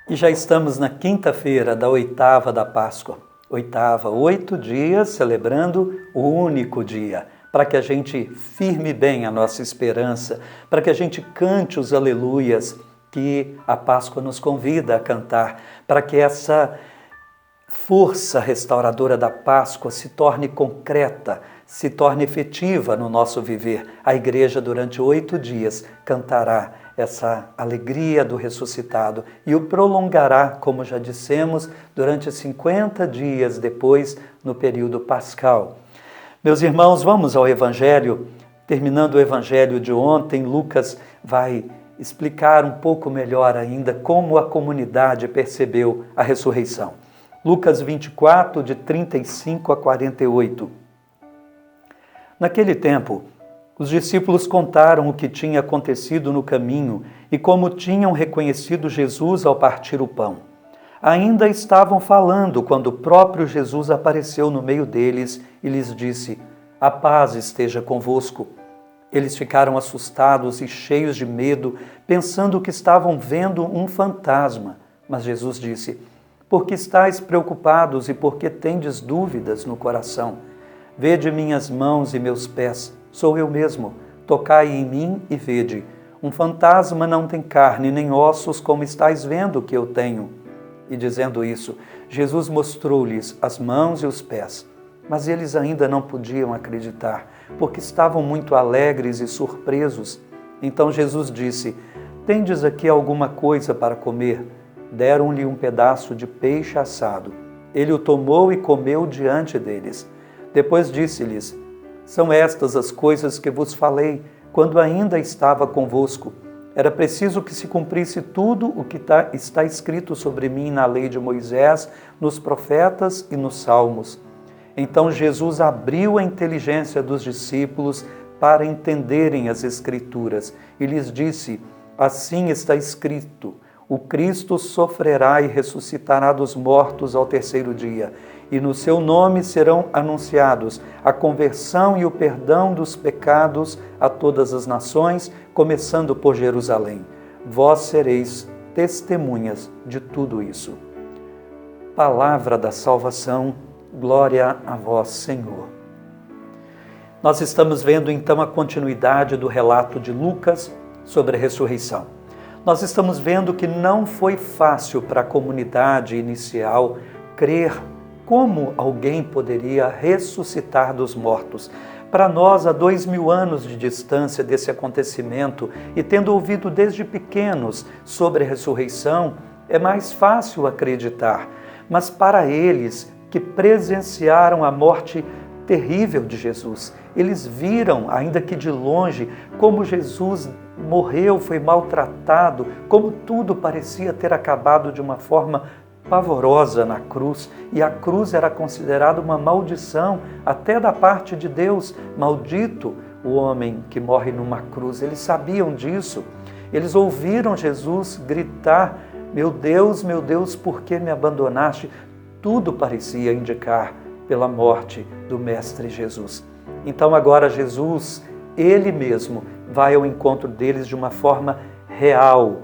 E já estamos na quinta-feira da oitava da Páscoa. Oitava, 8 dias celebrando o único dia, para que a gente firme bem a nossa esperança, para que a gente cante os aleluias que a Páscoa nos convida a cantar, para que essa força restauradora da Páscoa se torne concreta, se torne efetiva no nosso viver. A igreja, durante 8 dias, cantará essa alegria do ressuscitado e o prolongará, como já dissemos, durante 50 dias depois, no período pascal. Meus irmãos, vamos ao Evangelho. Terminando o Evangelho de ontem, Lucas vai explicar um pouco melhor ainda como a comunidade percebeu a ressurreição. Lucas 24, de 35 a 48. Naquele tempo, os discípulos contaram o que tinha acontecido no caminho e como tinham reconhecido Jesus ao partir o pão. Ainda estavam falando quando o próprio Jesus apareceu no meio deles e lhes disse: "A paz esteja convosco." Eles ficaram assustados e cheios de medo, pensando que estavam vendo um fantasma. Mas Jesus disse: "Por que estáis preocupados e por que tendes dúvidas no coração? Vede minhas mãos e meus pés, sou eu mesmo. Tocai em mim e vede. Um fantasma não tem carne nem ossos, como estáis vendo que eu tenho." E dizendo isso, Jesus mostrou-lhes as mãos e os pés. Mas eles ainda não podiam acreditar, porque estavam muito alegres e surpresos. Então Jesus disse: "Tendes aqui alguma coisa para comer?" Deram-lhe um pedaço de peixe assado. Ele o tomou e comeu diante deles. Depois disse-lhes: "São estas as coisas que vos falei, quando ainda estava convosco. Era preciso que se cumprisse tudo o que está escrito sobre mim na lei de Moisés, nos profetas e nos salmos." Então Jesus abriu a inteligência dos discípulos para entenderem as Escrituras e lhes disse: "Assim está escrito: o Cristo sofrerá e ressuscitará dos mortos ao terceiro dia, e no seu nome serão anunciados a conversão e o perdão dos pecados a todas as nações, começando por Jerusalém. Vós sereis testemunhas de tudo isso." Palavra da salvação, glória a vós, Senhor. Nós estamos vendo então a continuidade do relato de Lucas sobre a ressurreição. Nós estamos vendo que não foi fácil para a comunidade inicial crer como alguém poderia ressuscitar dos mortos. Para nós, há 2000 anos de distância desse acontecimento e tendo ouvido desde pequenos sobre a ressurreição, é mais fácil acreditar. Mas para eles que presenciaram a morte terrível de Jesus, eles viram, ainda que de longe, como Jesus morreu, foi maltratado, como tudo parecia ter acabado de uma forma pavorosa na cruz, e a cruz era considerada uma maldição, até da parte de Deus. Maldito o homem que morre numa cruz. Eles sabiam disso. Eles ouviram Jesus gritar: meu Deus, por que me abandonaste?" Tudo parecia indicar pela morte do Mestre Jesus. Então agora Jesus, Ele mesmo, vai ao encontro deles de uma forma real.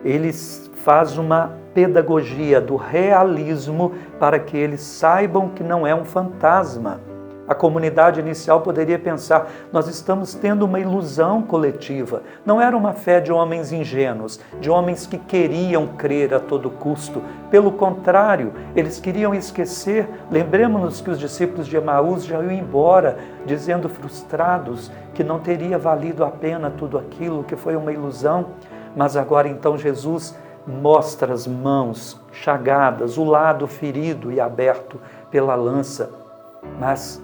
Ele faz uma pedagogia do realismo para que eles saibam que não é um fantasma. A comunidade inicial poderia pensar: nós estamos tendo uma ilusão coletiva. Não era uma fé de homens ingênuos, de homens que queriam crer a todo custo. Pelo contrário, eles queriam esquecer. Lembremos-nos que os discípulos de Emaús já iam embora, dizendo frustrados que não teria valido a pena tudo aquilo, que foi uma ilusão. Mas agora então Jesus mostra as mãos chagadas, o lado ferido e aberto pela lança. Mas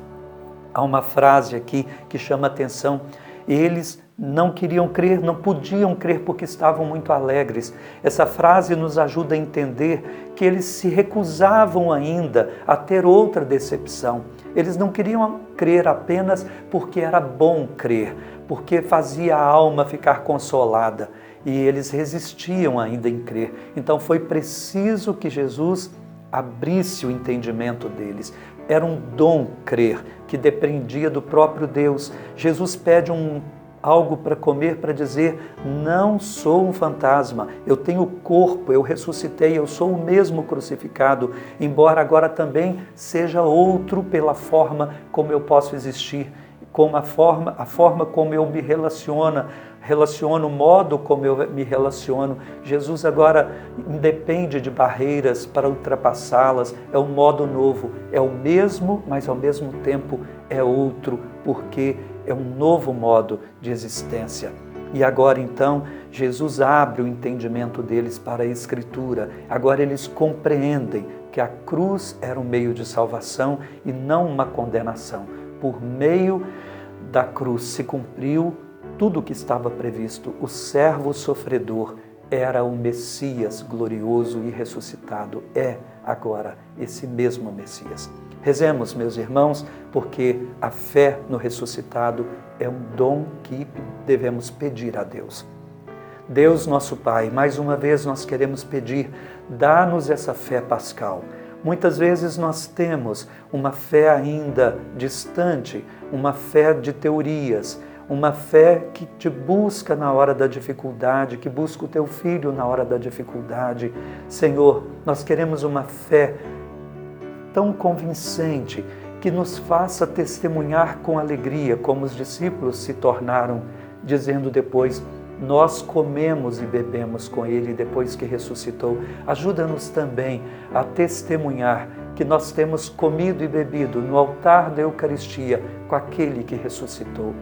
há uma frase aqui que chama a atenção: eles não queriam crer, não podiam crer porque estavam muito alegres. Essa frase nos ajuda a entender que eles se recusavam ainda a ter outra decepção. Eles não queriam crer apenas porque era bom crer, porque fazia a alma ficar consolada, e eles resistiam ainda em crer. Então foi preciso que Jesus abrisse o entendimento deles. Era um dom crer, que dependia do próprio Deus. Jesus pede um algo para comer, para dizer: não sou um fantasma, eu tenho corpo, eu ressuscitei, eu sou o mesmo crucificado, embora agora também seja outro pela forma como eu posso existir, como a forma como eu me relaciono, o modo como eu me relaciono. Jesus agora independe de barreiras para ultrapassá-las, é um modo novo, é o mesmo, mas ao mesmo tempo é outro, porque é um novo modo de existência. E agora então, Jesus abre o entendimento deles para a Escritura. Agora eles compreendem que a cruz era um meio de salvação e não uma condenação. Por meio da cruz se cumpriu tudo o que estava previsto. O servo sofredor era o Messias glorioso e ressuscitado. É agora esse mesmo Messias. Rezemos, meus irmãos, porque a fé no ressuscitado é um dom que devemos pedir a Deus. Deus, nosso Pai, mais uma vez nós queremos pedir, dá-nos essa fé pascal. Muitas vezes nós temos uma fé ainda distante, uma fé de teorias, uma fé que te busca na hora da dificuldade, que busca o teu filho na hora da dificuldade. Senhor, nós queremos uma fé tão convincente que nos faça testemunhar com alegria, como os discípulos se tornaram, dizendo depois: nós comemos e bebemos com Ele depois que ressuscitou. Ajuda-nos também a testemunhar que nós temos comido e bebido no altar da Eucaristia com aquele que ressuscitou.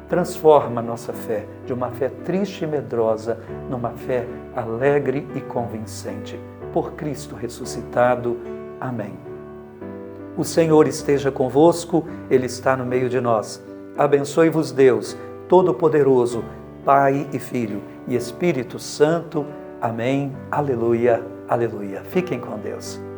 Transforma a nossa fé de uma fé triste e medrosa numa fé alegre e convincente. Por Cristo ressuscitado. Amém. O Senhor esteja convosco, Ele está no meio de nós. Abençoe-vos Deus, Todo-Poderoso, Pai e Filho e Espírito Santo. Amém. Aleluia, aleluia. Fiquem com Deus.